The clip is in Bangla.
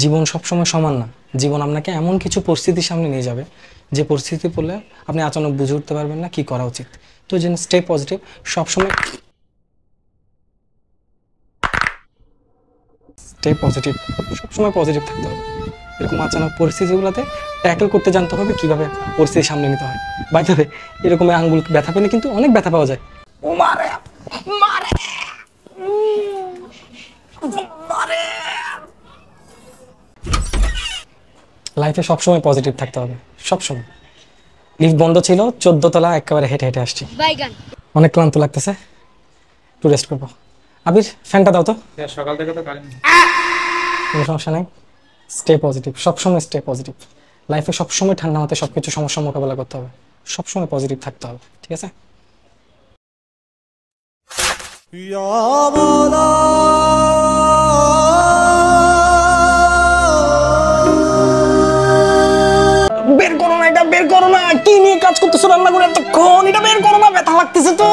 জীবন সবসময় সমান না। জীবন আপনাকে এমন কিছু পরিস্থিতির সামনে নিয়ে যাবে যে পরিস্থিতি পড়লে আপনি আচানক বুঝে উঠতে পারবেন না কি করা উচিত। তো এই জন্য স্টে পজিটিভ, সবসময় স্টে পজিটিভ, সবসময় পজিটিভ থাকতে হবে। এরকম আচানক পরিস্থিতিগুলোতে ট্যাকল করতে জানতে হবে কীভাবে পরিস্থিতি সামনে নিতে হয়। বাই দ্য ওয়ে, এরকম আঙ্গুল ব্যথা পেলে কিন্তু অনেক ব্যথা পাওয়া যায়। ও মারে মারে মারে। লাইফে সবসময় পজিটিভ থাকতে হবে, সবসময়। লিফট বন্ধ ছিল, 14 তলা একেবারে হেঁটে হেঁটে আসছি, অনেক ক্লান্ত লাগতেছে, একটু রেস্ট করবো। আবির ফ্যানটা দাও তো। সকাল থেকে তো কারেন্ট কোনো সমস্যা নাই, স্টে পজিটিভ, সবসময় স্টে পজিটিভ। লাইফে সবসময় ঠান্ডা মাথায় সবকিছু সমস্যার মোকাবেলা করতে হবে, সবসময় পজিটিভ থাকতে হবে, ঠিক আছে? বের করো না, এটা বের করো না। কি নিয়ে কাজ করতেছো রান্না করে এতক্ষণ? এটা বের করো না, ব্যথা লাগতেছে তো।